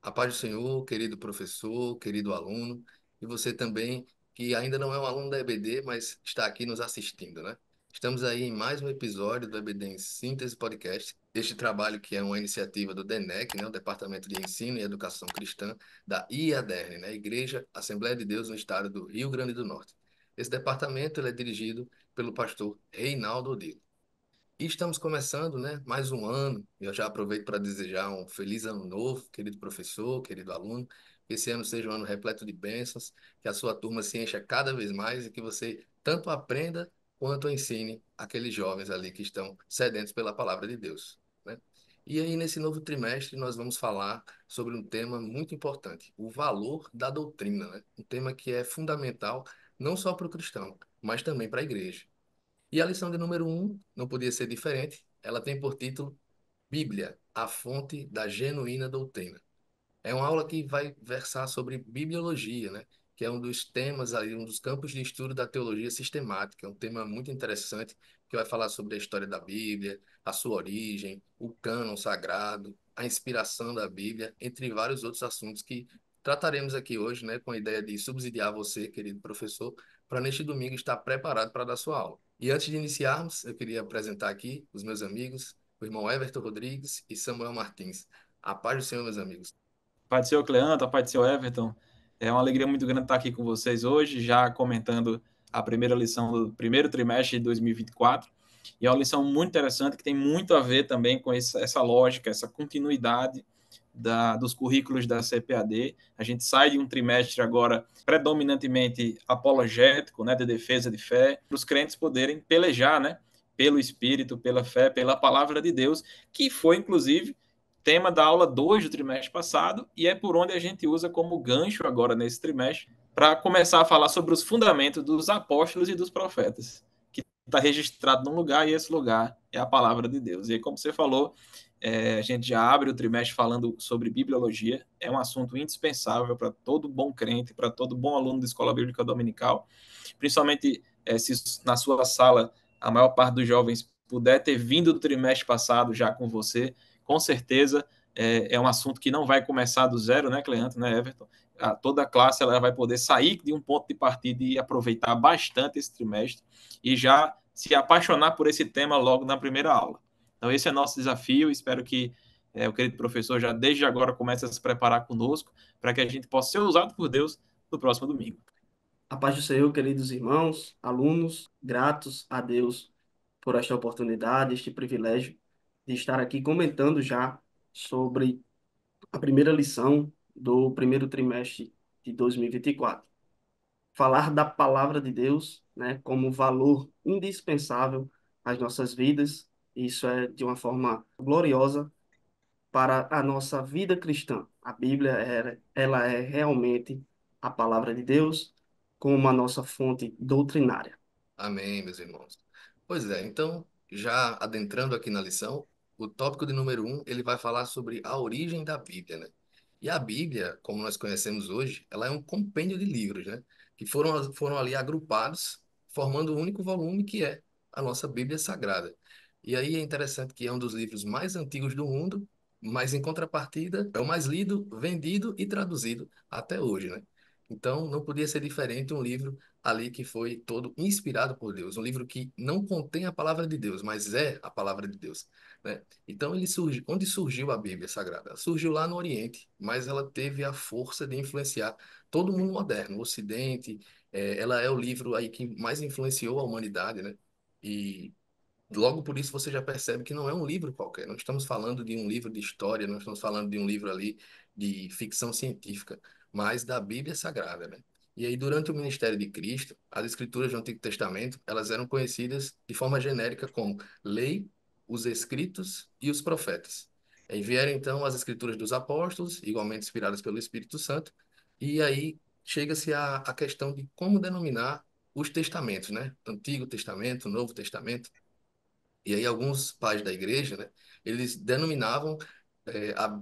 A paz do Senhor, querido professor, querido aluno, e você também, que ainda não é um aluno da EBD, mas está aqui nos assistindo, né? Estamos aí em mais um episódio do EBD em Síntese Podcast, este trabalho que é uma iniciativa do DENEC, né, o Departamento de Ensino e Educação Cristã da IADERN, né, Igreja Assembleia de Deus no Estado do Rio Grande do Norte. Esse departamento ele é dirigido pelo pastor Reinaldo Odilo. E estamos começando, né, mais um ano. Eu já aproveito para desejar um feliz ano novo, querido professor, querido aluno. Que esse ano seja um ano repleto de bênçãos, que a sua turma se encha cada vez mais e que você tanto aprenda quanto ensine aqueles jovens ali que estão sedentos pela palavra de Deus, né? E aí, nesse novo trimestre, nós vamos falar sobre um tema muito importante, o valor da doutrina, né? Um tema que é fundamental não só para o cristão, mas também para a igreja. E a lição de número um não podia ser diferente. Ela tem por título Bíblia, a fonte da genuína doutrina. É uma aula que vai versar sobre bibliologia, né? Que é um dos temas ali, um dos campos de estudo da teologia sistemática. É um tema muito interessante que vai falar sobre a história da Bíblia, a sua origem, o cânon sagrado, a inspiração da Bíblia, entre vários outros assuntos que trataremos aqui hoje, né? Com a ideia de subsidiar você, querido professor, para neste domingo estar preparado para dar sua aula. E antes de iniciarmos, eu queria apresentar aqui os meus amigos, o irmão Everton Rodrigues e Samuel Martins. A paz do Senhor, meus amigos. Pai do seu Cleanto, Pai do seu Everton. É uma alegria muito grande estar aqui com vocês hoje, já comentando a primeira lição do primeiro trimestre de 2024. E é uma lição muito interessante que tem muito a ver também com essa lógica, essa continuidade dos currículos da CPAD. A gente sai de um trimestre agora predominantemente apologético, né, de defesa de fé, para os crentes poderem pelejar, né, pelo Espírito, pela fé, pela palavra de Deus, que foi, inclusive, tema da aula 2 do trimestre passado, e é por onde a gente usa como gancho agora nesse trimestre, para começar a falar sobre os fundamentos dos apóstolos e dos profetas, que está registrado num lugar, e esse lugar é a palavra de Deus. E aí, como você falou, a gente já abre o trimestre falando sobre bibliologia, é um assunto indispensável para todo bom crente, para todo bom aluno da escola bíblica dominical, principalmente se na sua sala a maior parte dos jovens puder ter vindo do trimestre passado já com você, com certeza é um assunto que não vai começar do zero, né, Cleanto, né, Everton? Toda a classe ela vai poder sair de um ponto de partida e aproveitar bastante esse trimestre e já se apaixonar por esse tema logo na primeira aula. Então, esse é nosso desafio. Espero que o querido professor já desde agora comece a se preparar conosco para que a gente possa ser usado por Deus no próximo domingo. A paz do Senhor, queridos irmãos, alunos, gratos a Deus por esta oportunidade, este privilégio de estar aqui comentando já sobre a primeira lição do primeiro trimestre de 2024. Falar da palavra de Deus, né, como valor indispensável às nossas vidas, isso é de uma forma gloriosa para a nossa vida cristã. A Bíblia ela é realmente a palavra de Deus como a nossa fonte doutrinária. Amém, meus irmãos. Pois é, então, já adentrando aqui na lição, o tópico de número um, ele vai falar sobre a origem da Bíblia, né? E a Bíblia, como nós conhecemos hoje, ela é um compêndio de livros, né? Que foram ali agrupados, formando o único volume que é a nossa Bíblia Sagrada. E aí é interessante que é um dos livros mais antigos do mundo, mas em contrapartida é o mais lido, vendido e traduzido até hoje, né? Então, não podia ser diferente um livro ali que foi todo inspirado por Deus, um livro que não contém a palavra de Deus, mas é a palavra de Deus, né? Então ele surge, onde surgiu a Bíblia Sagrada? Ela surgiu lá no Oriente, mas ela teve a força de influenciar todo o mundo moderno, o Ocidente. Ela é o livro aí que mais influenciou a humanidade, né? E logo por isso você já percebe que não é um livro qualquer. Não estamos falando de um livro de história, não estamos falando de um livro ali de ficção científica, mas da Bíblia Sagrada, né? E aí, durante o ministério de Cristo, as escrituras do Antigo Testamento, elas eram conhecidas de forma genérica como lei, os escritos e os profetas. Aí vieram, então, as escrituras dos apóstolos, igualmente inspiradas pelo Espírito Santo, e aí chega-se à questão de como denominar os testamentos, né? Antigo Testamento, Novo Testamento. E aí alguns pais da igreja, né, eles denominavam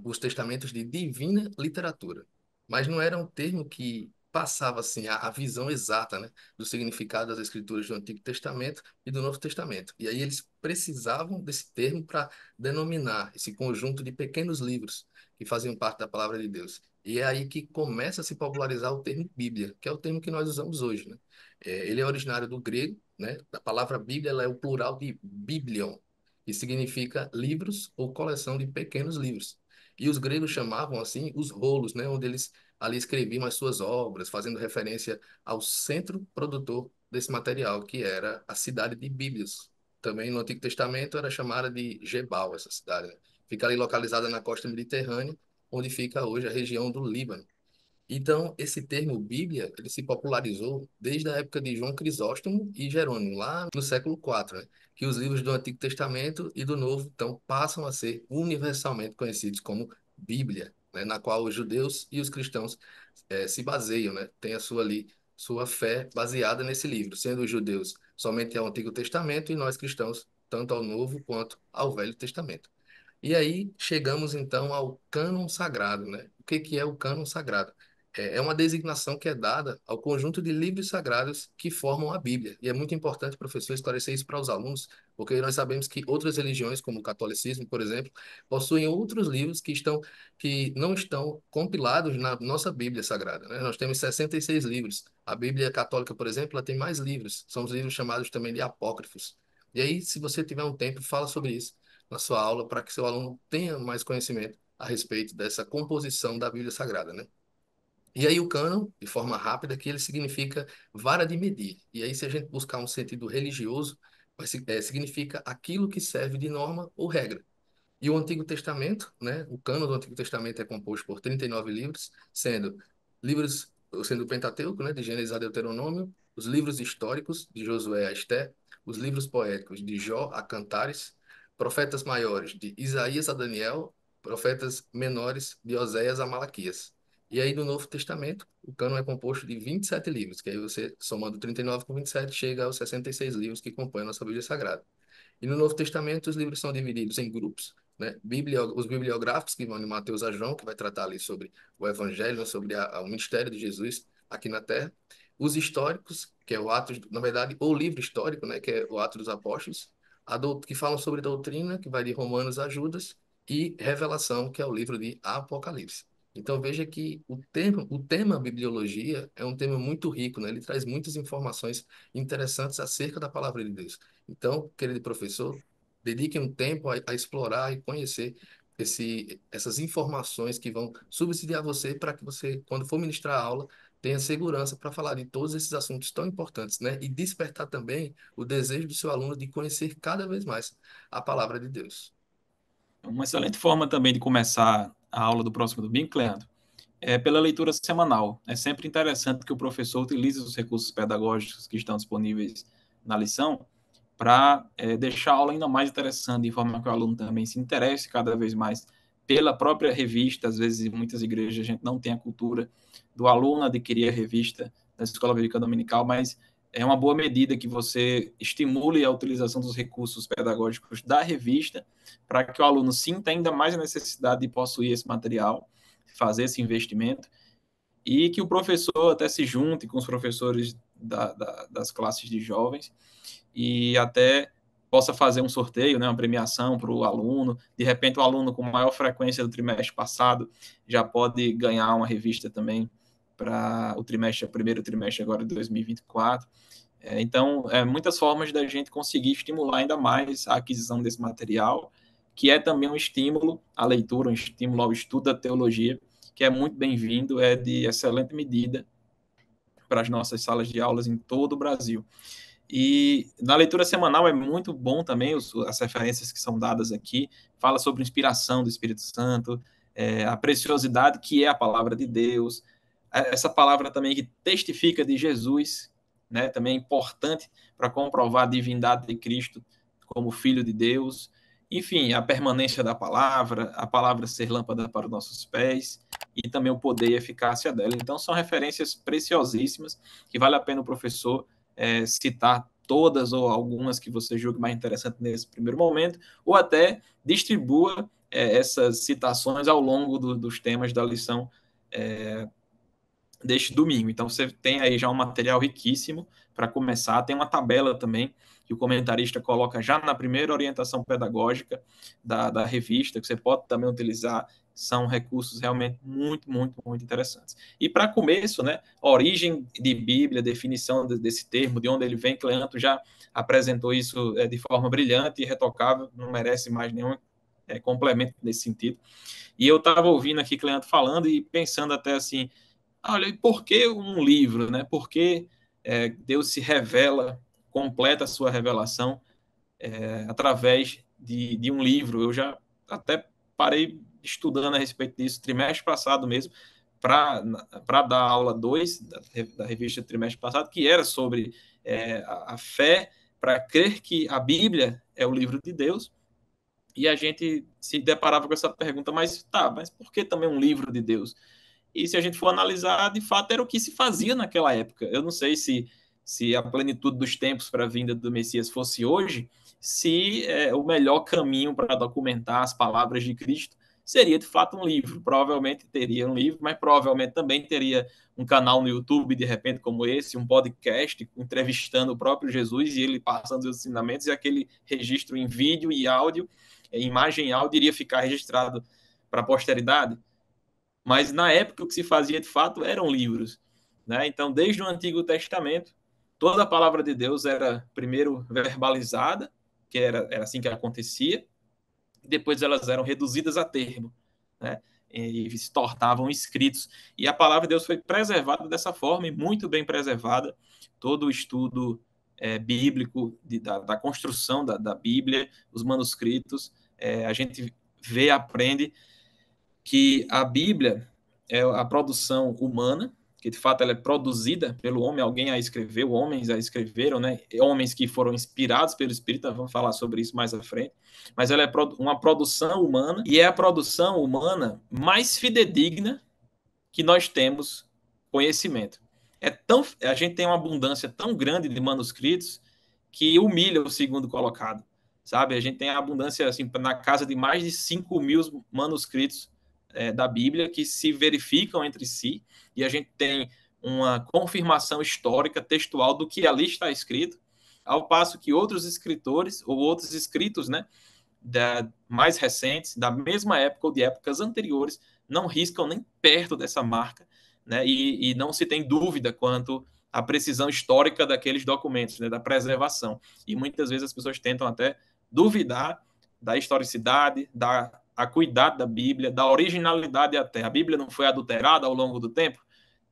os testamentos de divina literatura, mas não era um termo que passava assim a visão exata, né, do significado das escrituras do Antigo Testamento e do Novo Testamento. E aí eles precisavam desse termo para denominar esse conjunto de pequenos livros que faziam parte da palavra de Deus. E é aí que começa a se popularizar o termo Bíblia, que é o termo que nós usamos hoje, né? Ele é originário do grego, né? A palavra Bíblia ela é o plural de biblion, que significa livros ou coleção de pequenos livros. E os gregos chamavam assim os rolos, né? Onde eles ali escreviam as suas obras, fazendo referência ao centro produtor desse material, que era a cidade de Bíblios. Também no Antigo Testamento era chamada de Gebal, essa cidade, né? Fica ali localizada na costa mediterrânea, onde fica hoje a região do Líbano. Então, esse termo Bíblia, ele se popularizou desde a época de João Crisóstomo e Jerônimo, lá no século IV, né? Que os livros do Antigo Testamento e do Novo, então, passam a ser universalmente conhecidos como Bíblia, né? Na qual os judeus e os cristãos se baseiam, né? Tem a sua ali, sua fé baseada nesse livro, sendo os judeus somente ao Antigo Testamento e nós cristãos tanto ao Novo quanto ao Velho Testamento. E aí chegamos então ao cânon sagrado, né? O que que é o cânon sagrado? É uma designação que é dada ao conjunto de livros sagrados que formam a Bíblia. E é muito importante, professor, esclarecer isso para os alunos, porque nós sabemos que outras religiões, como o catolicismo, por exemplo, possuem outros livros que não estão compilados na nossa Bíblia Sagrada, né? Nós temos 66 livros. A Bíblia Católica, por exemplo, ela tem mais livros. São os livros chamados também de apócrifos. E aí, se você tiver um tempo, fala sobre isso na sua aula para que seu aluno tenha mais conhecimento a respeito dessa composição da Bíblia Sagrada, né? E aí o cânon, de forma rápida, que ele significa vara de medir. E aí se a gente buscar um sentido religioso, significa aquilo que serve de norma ou regra. E o Antigo Testamento, né? O cânon do Antigo Testamento é composto por 39 livros, sendo o Pentateuco, né? De Gênesis a Deuteronômio, os livros históricos de Josué a Esté, os livros poéticos de Jó a Cantares, profetas maiores de Isaías a Daniel, profetas menores de Oséias a Malaquias. E aí no Novo Testamento, o cânon é composto de 27 livros, que aí você, somando 39 com 27, chega aos 66 livros que compõem a nossa Bíblia Sagrada. E no Novo Testamento, os livros são divididos em grupos, né? Os bibliográficos, que vão de Mateus a João, que vai tratar ali sobre o Evangelho, sobre o ministério de Jesus aqui na Terra. Os históricos, que é o Atos, na verdade, o livro histórico, né? Que é o Atos dos Apóstolos. Que falam sobre doutrina, que vai de Romanos a Judas. E Revelação, que é o livro de Apocalipse. Então veja que o tema bibliologia é um tema muito rico, né? Ele traz muitas informações interessantes acerca da palavra de Deus. Então, querido professor, dedique um tempo a explorar e conhecer essas informações que vão subsidiar você para que você, quando for ministrar a aula, tenha segurança para falar de todos esses assuntos tão importantes, né? E despertar também o desejo do seu aluno de conhecer cada vez mais a palavra de Deus. Uma excelente forma também de começar a aula do próximo domingo, Cleandro, é pela leitura semanal. É sempre interessante que o professor utilize os recursos pedagógicos que estão disponíveis na lição para deixar a aula ainda mais interessante, de forma que o aluno também se interesse cada vez mais pela própria revista. Às vezes, em muitas igrejas, a gente não tem a cultura do aluno adquirir a revista da Escola Bíblica Dominical, mas é uma boa medida que você estimule a utilização dos recursos pedagógicos da revista para que o aluno sinta ainda mais a necessidade de possuir esse material, fazer esse investimento, e que o professor até se junte com os professores das classes de jovens e até possa fazer um sorteio, né, uma premiação para o aluno. De repente, o aluno com maior frequência do trimestre passado já pode ganhar uma revista também para o primeiro trimestre agora de 2024. Então, muitas formas da gente conseguir estimular ainda mais a aquisição desse material, que é também um estímulo à leitura, um estímulo ao estudo da teologia, que é muito bem-vindo, é de excelente medida para as nossas salas de aulas em todo o Brasil. E na leitura semanal é muito bom também as referências que são dadas aqui, fala sobre a inspiração do Espírito Santo, a preciosidade que é a palavra de Deus, essa palavra também que testifica de Jesus, né, também é importante para comprovar a divindade de Cristo como Filho de Deus. Enfim, a permanência da palavra, a palavra ser lâmpada para os nossos pés e também o poder e eficácia dela. Então, são referências preciosíssimas que vale a pena o professor citar todas ou algumas que você julgue mais interessante nesse primeiro momento, ou até distribua essas citações ao longo dos temas da lição deste domingo. Então você tem aí já um material riquíssimo para começar. Tem uma tabela também que o comentarista coloca já na primeira orientação pedagógica da revista, que você pode também utilizar. São recursos realmente muito, muito, muito interessantes. E para começo, né, origem de Bíblia, definição desse termo, de onde ele vem, Cleanto já apresentou isso de forma brilhante e retocável, não merece mais nenhum complemento nesse sentido. E eu estava ouvindo aqui Cleanto falando e pensando até assim, olha, e por que um livro, né? Por que Deus se revela, completa a sua revelação através de um livro? Eu já até parei estudando a respeito disso trimestre passado mesmo, para dar a aula 2 da revista trimestre passado, que era sobre a fé para crer que a Bíblia é o livro de Deus. E a gente se deparava com essa pergunta, mas por que também um livro de Deus? E se a gente for analisar, de fato, era o que se fazia naquela época. Eu não sei se a plenitude dos tempos para a vinda do Messias fosse hoje, se o melhor caminho para documentar as palavras de Cristo seria, de fato, um livro. Provavelmente teria um livro, mas provavelmente também teria um canal no YouTube, de repente, como esse, um podcast, entrevistando o próprio Jesus e ele passando os ensinamentos, e aquele registro em vídeo e áudio, imagem e áudio, iria ficar registrado para a posteridade. Mas na época o que se fazia de fato eram livros, né? Então, desde o Antigo Testamento, toda a palavra de Deus era primeiro verbalizada, que era assim que acontecia, e depois elas eram reduzidas a termo, né? E se tornavam escritos. E a palavra de Deus foi preservada dessa forma, e muito bem preservada. Todo o estudo bíblico, da construção da Bíblia, os manuscritos, a gente vê, aprende que a Bíblia é a produção humana, que de fato ela é produzida pelo homem, alguém a escreveu, homens a escreveram, né? Homens que foram inspirados pelo Espírito, vamos falar sobre isso mais à frente, mas ela é uma produção humana e é a produção humana mais fidedigna que nós temos conhecimento. A gente tem uma abundância tão grande de manuscritos que humilha o segundo colocado, sabe? A gente tem a abundância assim na casa de mais de 5.000 manuscritos da Bíblia que se verificam entre si e a gente tem uma confirmação histórica textual do que ali está escrito, ao passo que outros escritores ou outros escritos, né, mais recentes, da mesma época ou de épocas anteriores, não riscam nem perto dessa marca, né? E não se tem dúvida quanto à precisão histórica daqueles documentos, né? Da preservação. E muitas vezes as pessoas tentam até duvidar da historicidade, da acuidade da Bíblia, da originalidade até. A Bíblia não foi adulterada ao longo do tempo?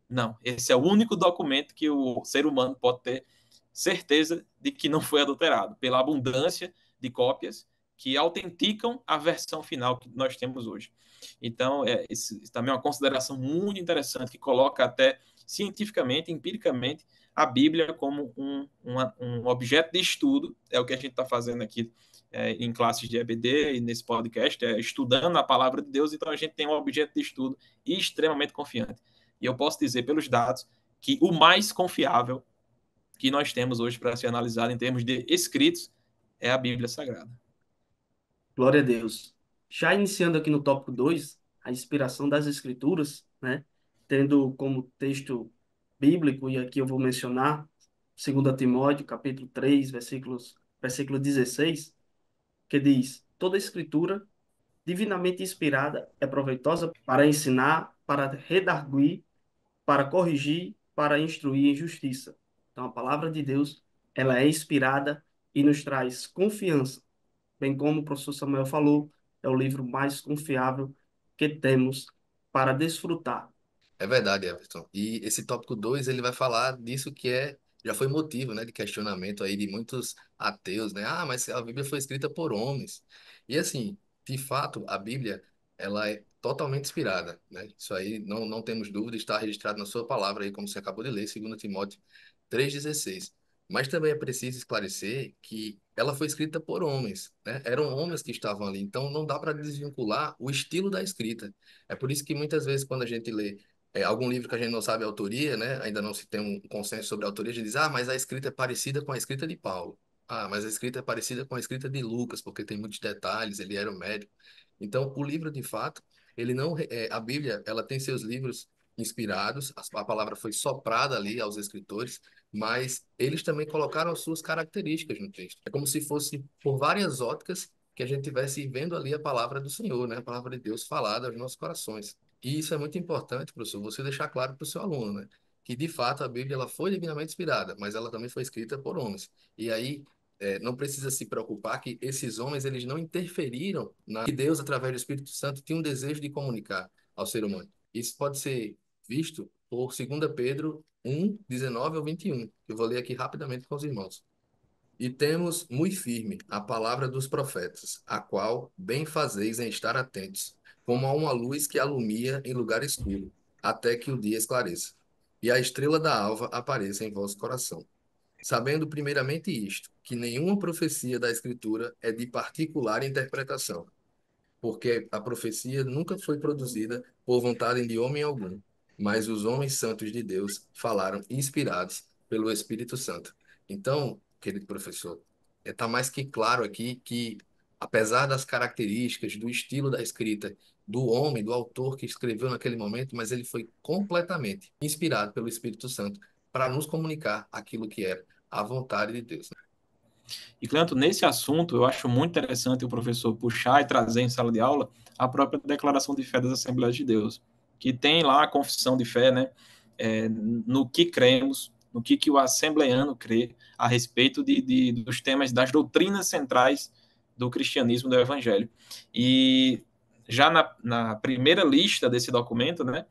Não. Esse é o único documento que o ser humano pode ter certeza de que não foi adulterado, pela abundância de cópias que autenticam a versão final que nós temos hoje. Então, isso também é uma consideração muito interessante que coloca até cientificamente, empiricamente, a Bíblia como um objeto de estudo, é o que a gente está fazendo aqui em classes de EBD e nesse podcast, estudando a palavra de Deus, então a gente tem um objeto de estudo extremamente confiante. E eu posso dizer pelos dados que o mais confiável que nós temos hoje para ser analisado em termos de escritos é a Bíblia Sagrada. Glória a Deus. Já iniciando aqui no tópico 2, a inspiração das Escrituras, né? Tendo como texto bíblico, e aqui eu vou mencionar 2 Timóteo, capítulo 3, versículo 16, que diz: Toda Escritura, divinamente inspirada, é proveitosa para ensinar, para redarguir, para corrigir, para instruir em justiça. Então, a palavra de Deus, ela é inspirada e nos traz confiança, bem como o professor Samuel falou, é o livro mais confiável que temos para desfrutar. É verdade, Everton. E esse tópico 2 ele vai falar disso que já foi motivo, né, de questionamento aí de muitos ateus, né? Ah, mas a Bíblia foi escrita por homens. E assim, de fato, a Bíblia, ela é totalmente inspirada, né? Isso aí não temos dúvida, está registrado na sua palavra aí, como você acabou de ler, 2 Timóteo 3,16. Mas também é preciso esclarecer que ela foi escrita por homens, né? Eram homens que estavam ali, então não dá para desvincular o estilo da escrita. É por isso que muitas vezes quando a gente lê algum livro que a gente não sabe a autoria, né? Ainda não se tem um consenso sobre a autoria, a gente diz, ah, mas a escrita é parecida com a escrita de Paulo. Ah, mas a escrita é parecida com a escrita de Lucas, porque tem muitos detalhes, ele era o médico. Então, o livro, de fato, ele não, a Bíblia, ela tem seus livros inspirados, a palavra foi soprada ali aos escritores, mas eles também colocaram as suas características no texto. É como se fosse por várias óticas que a gente estivesse vendo ali a palavra do Senhor, né? A palavra de Deus falada aos nossos corações. E isso é muito importante, professor, você deixar claro para o seu aluno, né? Que de fato a Bíblia ela foi divinamente inspirada, mas ela também foi escrita por homens. E aí não precisa se preocupar que esses homens eles não interferiram na que Deus através do Espírito Santo tinha um desejo de comunicar ao ser humano. Isso pode ser visto por 2 Pedro 1:19 ao 21. Eu vou ler aqui rapidamente com os irmãos. E temos muito firme a palavra dos profetas, a qual bem fazeis em estar atentos, como a uma luz que alumia em lugar escuro, até que o dia esclareça, e a estrela da alva apareça em vosso coração. Sabendo primeiramente isto, que nenhuma profecia da Escritura é de particular interpretação, porque a profecia nunca foi produzida por vontade de homem algum, mas os homens santos de Deus falaram inspirados pelo Espírito Santo. Então, querido professor, está mais que claro aqui que, apesar das características, do estilo da escrita, do homem, do autor que escreveu naquele momento, mas ele foi completamente inspirado pelo Espírito Santo para nos comunicar aquilo que era a vontade de Deus. E, Cleanto, nesse assunto, eu acho muito interessante o professor puxar e trazer em sala de aula a própria declaração de fé das Assembleias de Deus, que tem lá a confissão de fé, né, no que cremos, no que o assembleiano crê a respeito dos temas, das doutrinas centrais do cristianismo, do evangelho. E já na primeira lista desse documento, né,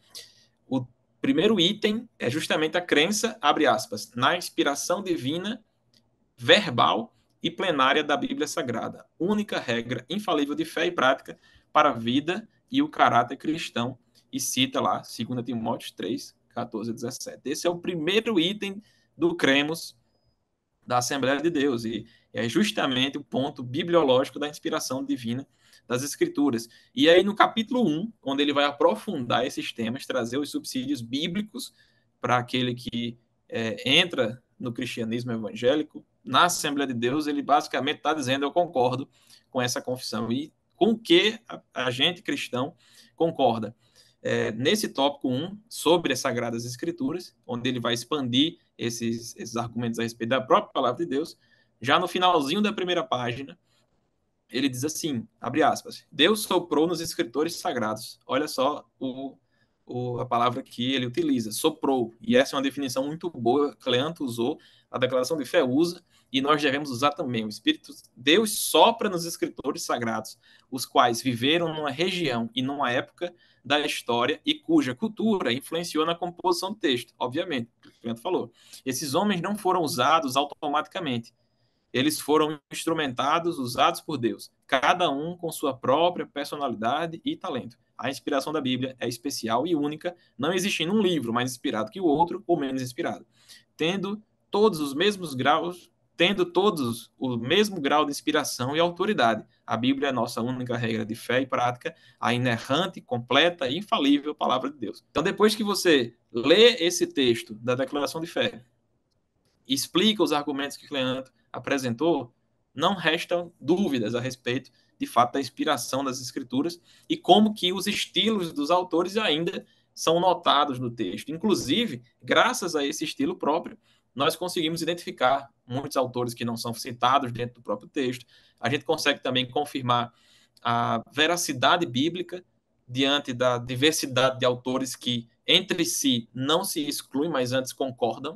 o primeiro item é justamente a crença, abre aspas, na inspiração divina verbal e plenária da Bíblia Sagrada, única regra infalível de fé e prática para a vida e o caráter cristão, e cita lá 2 Timóteo 3, 14 e 17. Esse é o primeiro item do cremos da Assembleia de Deus, e é justamente o ponto bibliológico da inspiração divina das Escrituras. E aí no capítulo 1, onde ele vai aprofundar esses temas, trazer os subsídios bíblicos para aquele que entra no cristianismo evangélico, na Assembleia de Deus, ele basicamente está dizendo: eu concordo com essa confissão. E com o que a gente cristão concorda? Nesse tópico 1, sobre as Sagradas Escrituras, onde ele vai expandir esses argumentos a respeito da própria palavra de Deus, já no finalzinho da primeira página, ele diz assim, abre aspas, Deus soprou nos escritores sagrados. Olha só a palavra que ele utiliza, soprou. E essa é uma definição muito boa, Cleanto usou, a declaração de fé usa, e nós devemos usar também. O Espírito, Deus sopra nos escritores sagrados, os quais viveram numa região e numa época da história e cuja cultura influenciou na composição do texto, obviamente, o que o Cleanto falou. Esses homens não foram usados automaticamente, eles foram instrumentados, usados por Deus, cada um com sua própria personalidade e talento. A inspiração da Bíblia é especial e única, não existindo um livro mais inspirado que o outro ou menos inspirado, tendo todos os mesmos graus, tendo todos o mesmo grau de inspiração e autoridade. A Bíblia é a nossa única regra de fé e prática, a inerrante, completa e infalível palavra de Deus. Então, depois que você lê esse texto da declaração de fé, explica os argumentos que Cleanto apresentou, não restam dúvidas a respeito, de fato, da inspiração das escrituras e como que os estilos dos autores ainda são notados no texto. Inclusive, graças a esse estilo próprio, nós conseguimos identificar muitos autores que não são citados dentro do próprio texto. A gente consegue também confirmar a veracidade bíblica diante da diversidade de autores que entre si não se excluem, mas antes concordam.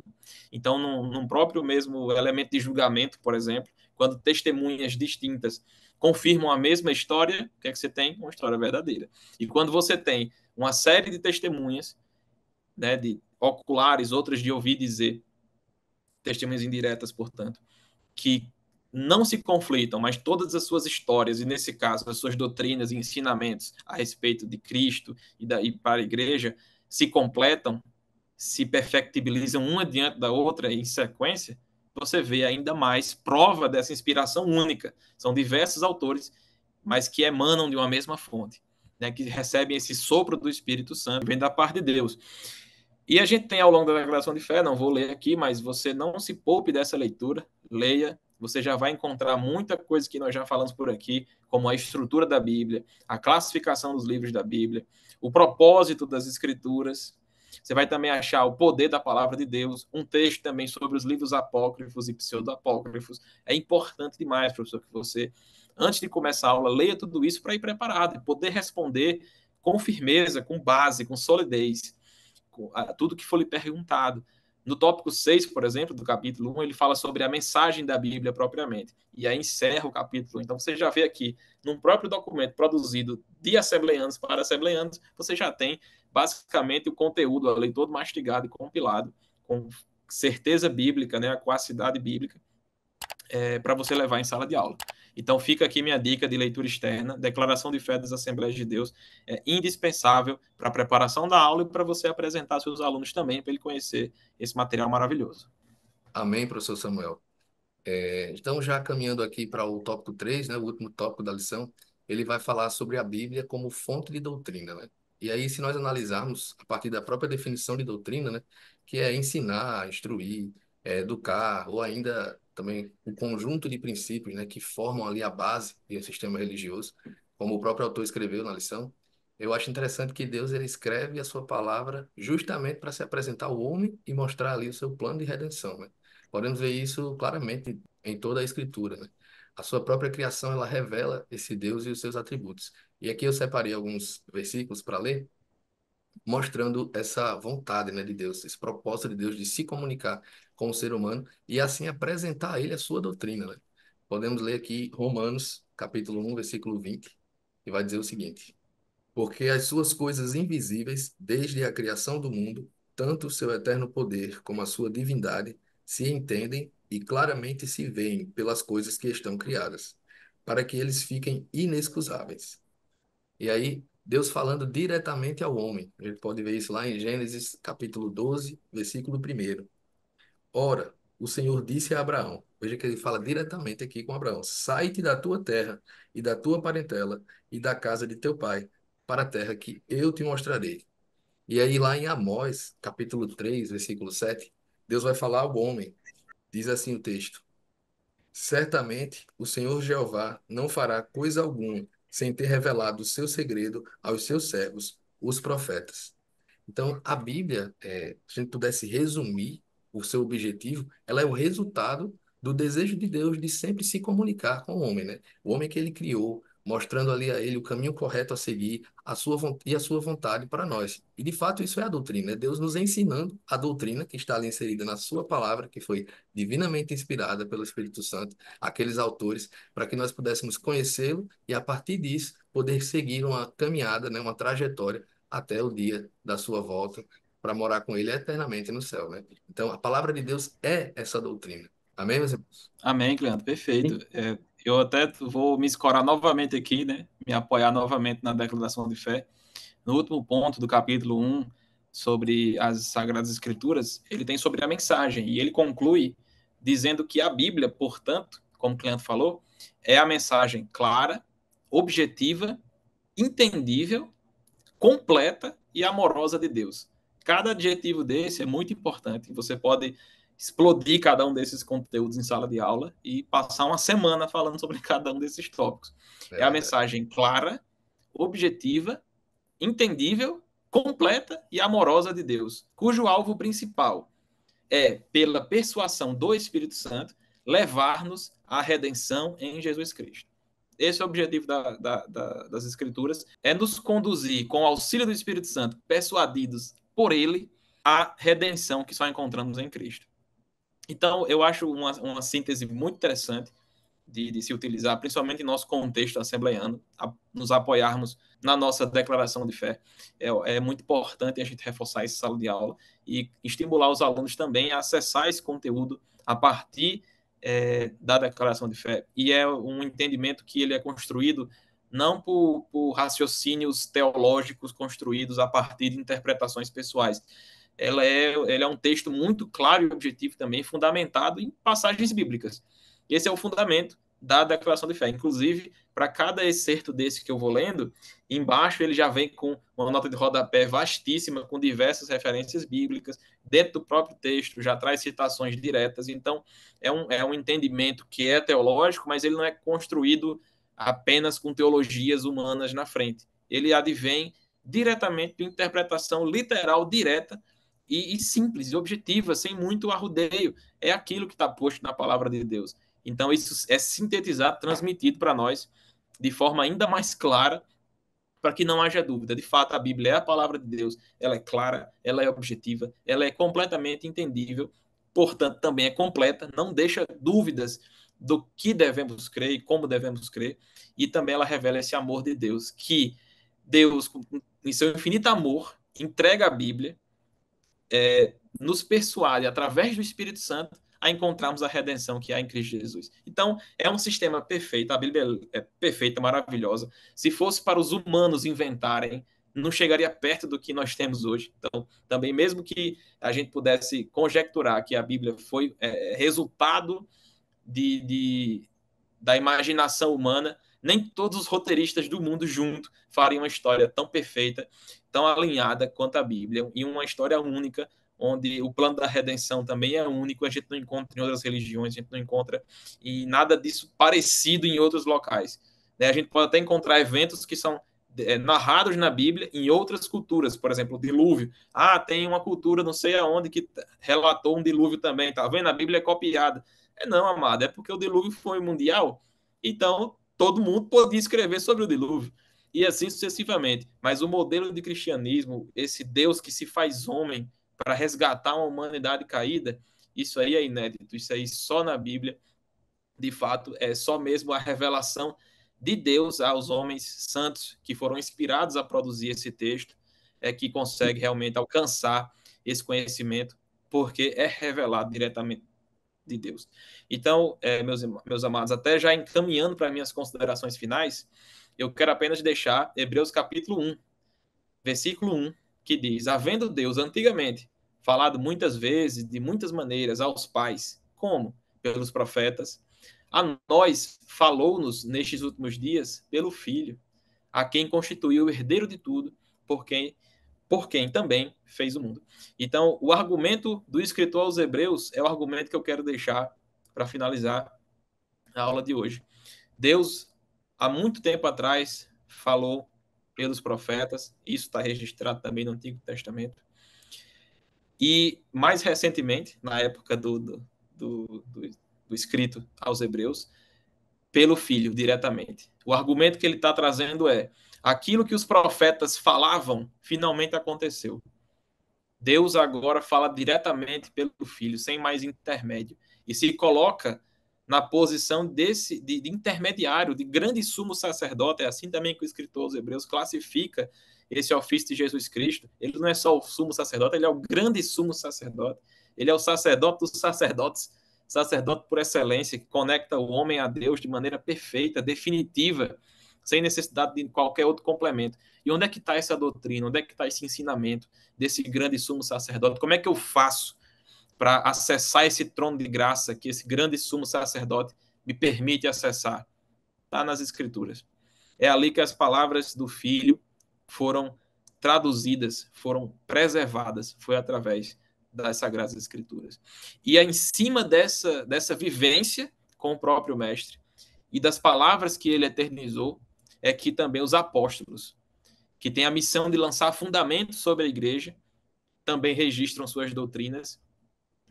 Então, num próprio mesmo elemento de julgamento, por exemplo, quando testemunhas distintas confirmam a mesma história, o que é que você tem? Uma história verdadeira. E quando você tem uma série de testemunhas, né, de oculares, outras de ouvir dizer, testemunhas indiretas, portanto, que não se conflitam, mas todas as suas histórias, e nesse caso, as suas doutrinas e ensinamentos a respeito de Cristo e para a igreja, se completam, se perfectibilizam uma diante da outra em sequência, você vê ainda mais prova dessa inspiração única. São diversos autores, mas que emanam de uma mesma fonte, né, que recebem esse sopro do Espírito Santo, vem da parte de Deus. E a gente tem ao longo da declaração de fé, não vou ler aqui, mas você não se poupe dessa leitura, leia, você já vai encontrar muita coisa que nós já falamos por aqui, como a estrutura da Bíblia, a classificação dos livros da Bíblia, o propósito das Escrituras, Você vai também achar o poder da palavra de Deus, um texto também sobre os livros apócrifos e pseudo-apócrifos. É importante demais, professor, que você, antes de começar a aula, leia tudo isso para ir preparado e poder responder com firmeza, com base, com solidez, com tudo que for lhe perguntado. No tópico 6, por exemplo, do capítulo 1, ele fala sobre a mensagem da Bíblia propriamente. E aí encerra o capítulo. Então você já vê aqui, num próprio documento produzido de assembleanos para assembleanos, você já tem basicamente o conteúdo ali todo mastigado e compilado, com certeza bíblica, né, com a cidade bíblica, para você levar em sala de aula. Então fica aqui minha dica de leitura externa, Declaração de Fé das Assembleias de Deus, é indispensável para a preparação da aula e para você apresentar aos seus alunos também, para ele conhecer esse material maravilhoso. Amém, professor Samuel. Então, já caminhando aqui para o tópico 3, né, o último tópico da lição, ele vai falar sobre a Bíblia como fonte de doutrina, né? E aí, se nós analisarmos a partir da própria definição de doutrina, né, que é ensinar, instruir, educar, ou ainda também o conjunto de princípios, né, que formam ali a base do sistema religioso, como o próprio autor escreveu na lição, eu acho interessante que Deus ele escreve a sua palavra justamente para se apresentar ao homem e mostrar ali o seu plano de redenção, né? Podemos ver isso claramente em toda a Escritura, né? A sua própria criação, ela revela esse Deus e os seus atributos. E aqui eu separei alguns versículos para ler, mostrando essa vontade, né, de Deus, esse propósito de Deus de se comunicar com o ser humano e assim apresentar a ele a sua doutrina, né? Podemos ler aqui Romanos, capítulo 1, versículo 20, que vai dizer o seguinte: porque as suas coisas invisíveis, desde a criação do mundo, tanto o seu eterno poder como a sua divindade, se entendem e claramente se veem pelas coisas que estão criadas, para que eles fiquem inexcusáveis. E aí, Deus falando diretamente ao homem. A gente pode ver isso lá em Gênesis capítulo 12, versículo 1. Ora, o Senhor disse a Abraão, veja que ele fala diretamente aqui com Abraão: sai-te da tua terra e da tua parentela e da casa de teu pai, para a terra que eu te mostrarei. E aí, lá em Amós, capítulo 3, versículo 7, Deus vai falar ao homem. Diz assim o texto: certamente o Senhor Jeová não fará coisa alguma sem ter revelado o seu segredo aos seus servos, os profetas. Então, a Bíblia, se a gente pudesse resumir o seu objetivo, ela é o resultado do desejo de Deus de sempre se comunicar com o homem, né? O homem que ele criou, mostrando ali a ele o caminho correto a seguir, e a sua vontade para nós. E, de fato, isso é a doutrina, é Deus nos ensinando a doutrina que está ali inserida na sua palavra, que foi divinamente inspirada pelo Espírito Santo, aqueles autores, para que nós pudéssemos conhecê-lo e, a partir disso, poder seguir uma caminhada, né, uma trajetória até o dia da sua volta para morar com ele eternamente no céu, né? Então, a palavra de Deus é essa doutrina. Amém, meus irmãos? Amém, Cleandro, perfeito. Sim. Eu até vou me escorar novamente aqui, né? Me apoiar novamente na declaração de fé. No último ponto do capítulo 1, sobre as Sagradas Escrituras, ele tem sobre a mensagem, e ele conclui dizendo que a Bíblia, portanto, como o Cleandro falou, é a mensagem clara, objetiva, entendível, completa e amorosa de Deus. Cada adjetivo desse é muito importante. Você pode explodir cada um desses conteúdos em sala de aula e passar uma semana falando sobre cada um desses tópicos. É É a verdade. mensagem clara, objetiva, entendível, completa e amorosa de Deus, cujo alvo principal é, pela persuasão do Espírito Santo, levar-nos à redenção em Jesus Cristo. Esse é o objetivo das Escrituras, é nos conduzir, com o auxílio do Espírito Santo, persuadidos por ele, à redenção que só encontramos em Cristo. Então, eu acho uma síntese muito interessante de se utilizar, principalmente em nosso contexto assembleiano, nos apoiarmos na nossa declaração de fé. É muito importante a gente reforçar essa sala de aula e estimular os alunos também a acessar esse conteúdo a partir da declaração de fé. E é um entendimento que ele é construído não por raciocínios teológicos construídos a partir de interpretações pessoais. Ele é um texto muito claro e objetivo também, fundamentado em passagens bíblicas. Esse é o fundamento da declaração de fé. Inclusive, para cada excerto desse que eu vou lendo, embaixo ele já vem com uma nota de rodapé vastíssima, com diversas referências bíblicas. Dentro do próprio texto já traz citações diretas. Então, é um entendimento que é teológico, mas ele não é construído apenas com teologias humanas na frente. Ele advém diretamente de interpretação literal, direta e simples, e objetiva, sem muito arrudeio. É aquilo que está posto na palavra de Deus. Então, isso é sintetizado, transmitido para nós de forma ainda mais clara, para que não haja dúvida. De fato, a Bíblia é a palavra de Deus, ela é clara, ela é objetiva, ela é completamente entendível, portanto, também é completa, não deixa dúvidas do que devemos crer e como devemos crer, e também ela revela esse amor de Deus, que Deus, em seu infinito amor, entrega a Bíblia, nos persuade, através do Espírito Santo, a encontrarmos a redenção que há em Cristo Jesus. Então, é um sistema perfeito, a Bíblia é perfeita, maravilhosa. Se fosse para os humanos inventarem, não chegaria perto do que nós temos hoje. Então, também, mesmo que a gente pudesse conjecturar que a Bíblia foi resultado da imaginação humana, nem todos os roteiristas do mundo juntos fariam uma história tão perfeita, tão alinhada quanto a Bíblia, e uma história única, onde o plano da redenção também é único, a gente não encontra em outras religiões, a gente não encontra em nada disso parecido em outros locais. A gente pode até encontrar eventos que são narrados na Bíblia em outras culturas, por exemplo, o dilúvio. Tem uma cultura não sei aonde que relatou um dilúvio também, tá vendo? A Bíblia é copiada. Não, amado, é porque o dilúvio foi mundial, então todo mundo podia escrever sobre o dilúvio, e assim sucessivamente. Mas o modelo de cristianismo, esse Deus que se faz homem para resgatar uma humanidade caída, isso aí é inédito, isso aí só na Bíblia, de fato, é só mesmo a revelação de Deus aos homens santos que foram inspirados a produzir esse texto, que consegue realmente alcançar esse conhecimento, porque é revelado diretamente de Deus. Então, meus amados, até já encaminhando para minhas considerações finais, eu quero apenas deixar Hebreus capítulo 1, versículo 1, que diz: havendo Deus antigamente falado muitas vezes, de muitas maneiras, aos pais, como? Pelos profetas, a nós falou-nos nestes últimos dias pelo Filho, a quem constituiu o herdeiro de tudo, por quem também fez o mundo. Então, o argumento do escritor aos Hebreus é o argumento que eu quero deixar para finalizar a aula de hoje. Deus, há muito tempo atrás, falou pelos profetas, isso está registrado também no Antigo Testamento, e mais recentemente, na época do escrito aos Hebreus, pelo Filho, diretamente. O argumento que ele está trazendo é: aquilo que os profetas falavam, finalmente aconteceu. Deus agora fala diretamente pelo Filho, sem mais intermédio, e se coloca na posição de intermediário, de grande sumo sacerdote. É assim também que o escritor aos Hebreus classifica esse ofício de Jesus Cristo. Ele não é só o sumo sacerdote, ele é o grande sumo sacerdote. Ele é o sacerdote dos sacerdotes, sacerdote por excelência, que conecta o homem a Deus de maneira perfeita, definitiva, sem necessidade de qualquer outro complemento. E onde é que está essa doutrina? Onde é que está esse ensinamento desse grande sumo sacerdote? Como é que eu faço para acessar esse trono de graça que esse grande sumo sacerdote me permite acessar? Está nas Escrituras. É ali que as palavras do Filho foram traduzidas, foram preservadas, foi através das Sagradas Escrituras. E é em cima dessa vivência com o próprio Mestre e das palavras que ele eternizou, é que também os apóstolos, que têm a missão de lançar fundamentos sobre a igreja, também registram suas doutrinas,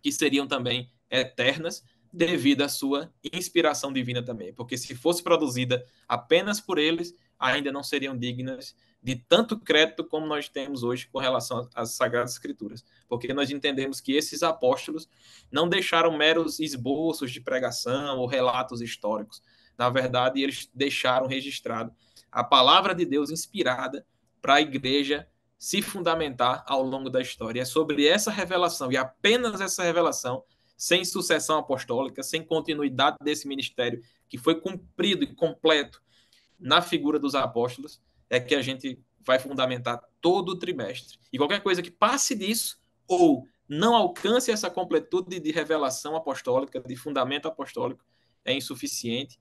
que seriam também eternas, devido à sua inspiração divina também. Porque se fosse produzida apenas por eles, ainda não seriam dignas de tanto crédito como nós temos hoje com relação às Sagradas Escrituras. Porque nós entendemos que esses apóstolos não deixaram meros esboços de pregação ou relatos históricos. Na verdade, eles deixaram registrado a palavra de Deus inspirada para a igreja se fundamentar ao longo da história. É sobre essa revelação, e apenas essa revelação, sem sucessão apostólica, sem continuidade desse ministério que foi cumprido e completo na figura dos apóstolos, é que a gente vai fundamentar todo o trimestre. E qualquer coisa que passe disso, ou não alcance essa completude de revelação apostólica, de fundamento apostólico, é insuficiente,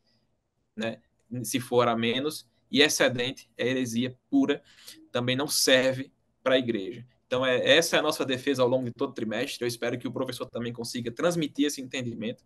né? Se for a menos, e excedente, é heresia pura, também não serve para a igreja. Então, essa é a nossa defesa ao longo de todo o trimestre. Eu espero que o professor também consiga transmitir esse entendimento,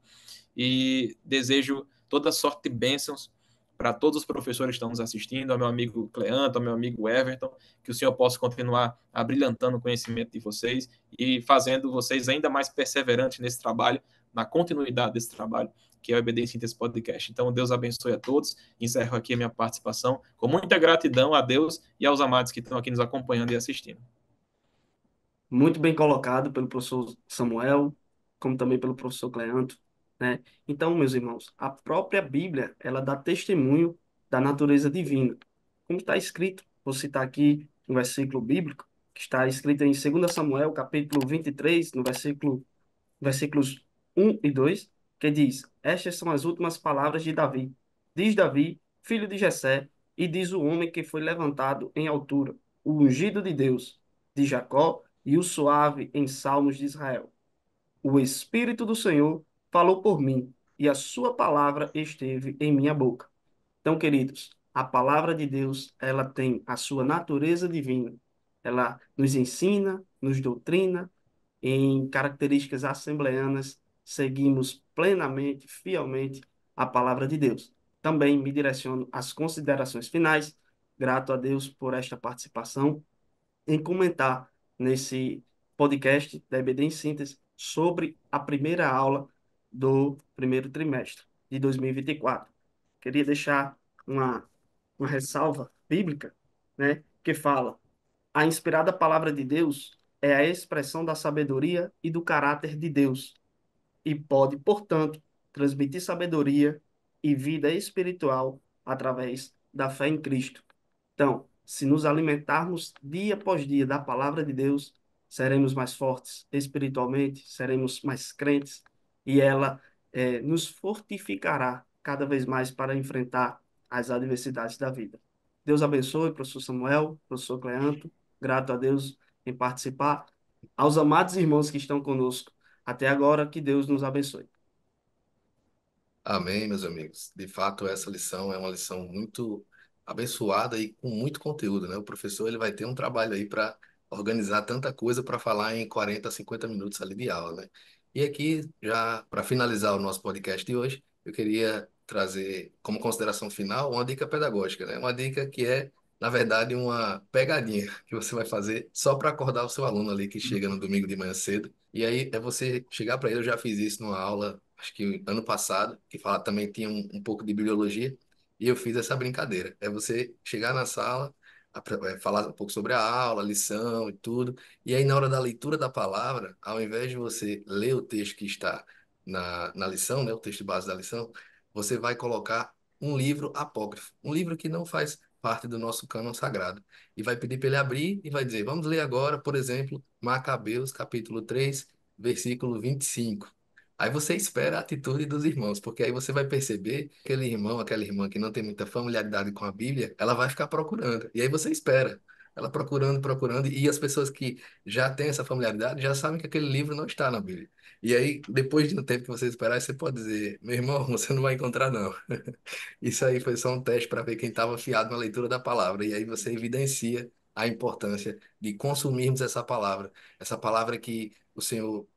e desejo toda sorte de bênçãos para todos os professores que estão nos assistindo, ao meu amigo Cleanto, ao meu amigo Everton, que o Senhor possa continuar abrilhantando o conhecimento de vocês e fazendo vocês ainda mais perseverantes nesse trabalho, na continuidade desse trabalho, que é o EBD em Síntese Podcast. Então, Deus abençoe a todos. Encerro aqui a minha participação com muita gratidão a Deus e aos amados que estão aqui nos acompanhando e assistindo. Muito bem colocado pelo professor Samuel, como também pelo professor Cleanto, né? Então, meus irmãos, a própria Bíblia, ela dá testemunho da natureza divina. Como está escrito, vou citar aqui um versículo bíblico, que está escrito em 2 Samuel, capítulo 23, no versículos 1 e 2, que diz: Estas são as últimas palavras de Davi. Diz Davi, filho de Jessé, e diz o homem que foi levantado em altura, o ungido de Deus, de Jacó, e o suave em salmos de Israel. O Espírito do Senhor falou por mim, e a sua palavra esteve em minha boca. Então, queridos, a palavra de Deus, ela tem a sua natureza divina. Ela nos ensina, nos doutrina, em características assembleanas, seguimos plenamente, fielmente a palavra de Deus. Também me direciono às considerações finais. Grato a Deus por esta participação em comentar nesse podcast da EBD em Síntese sobre a primeira aula do primeiro trimestre de 2024. Queria deixar uma ressalva bíblica, né, que fala: a inspirada palavra de Deus é a expressão da sabedoria e do caráter de Deus e pode, portanto, transmitir sabedoria e vida espiritual através da fé em Cristo. Então, se nos alimentarmos dia após dia da palavra de Deus, seremos mais fortes espiritualmente, seremos mais crentes e ela nos fortificará cada vez mais para enfrentar as adversidades da vida. Deus abençoe, professor Samuel, professor Cleanto, grato a Deus em participar. Aos amados irmãos que estão conosco até agora, que Deus nos abençoe. Amém, meus amigos. De fato, essa lição é uma lição muito abençoada e com muito conteúdo, né? O professor ele vai ter um trabalho aí para organizar tanta coisa para falar em 40, 50 minutos ali de aula, né? E aqui, já para finalizar o nosso podcast de hoje, eu queria trazer como consideração final uma dica pedagógica, né? Uma dica que é, na verdade, uma pegadinha que você vai fazer só para acordar o seu aluno ali que chega no domingo de manhã cedo. E aí é você chegar para ele, eu já fiz isso numa aula acho que ano passado, que fala, também tinha um pouco de biologia, e eu fiz essa brincadeira. É você chegar na sala, falar um pouco sobre a aula, a lição e tudo, e aí na hora da leitura da palavra, ao invés de você ler o texto que está na lição, né, o texto base da lição, você vai colocar um livro apócrifo, um livro que não faz parte do nosso cânon sagrado. E vai pedir para ele abrir e vai dizer, vamos ler agora, por exemplo, Macabeus, capítulo 3 versículo 25. Aí você espera a atitude dos irmãos, porque aí você vai perceber que aquele irmão, aquela irmã que não tem muita familiaridade com a Bíblia, ela vai ficar procurando. E aí você espera. Ela procurando, procurando, e as pessoas que já têm essa familiaridade já sabem que aquele livro não está na Bíblia. E aí, depois de um tempo que você esperar, você pode dizer: meu irmão, você não vai encontrar, não. Isso aí foi só um teste para ver quem estava afiado na leitura da palavra. E aí você evidencia a importância de consumirmos essa palavra que o Senhor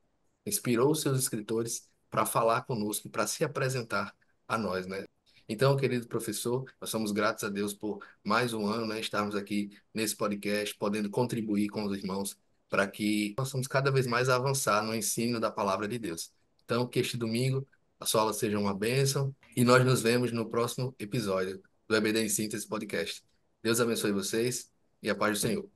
inspirou os seus escritores para falar conosco, para se apresentar a nós, né? Então, querido professor, nós somos gratos a Deus por mais um ano, né, estarmos aqui nesse podcast, podendo contribuir com os irmãos para que possamos cada vez mais avançar no ensino da palavra de Deus. Então, que este domingo a sua aula seja uma bênção e nós nos vemos no próximo episódio do EBD em Síntese Podcast. Deus abençoe vocês e a paz do Senhor.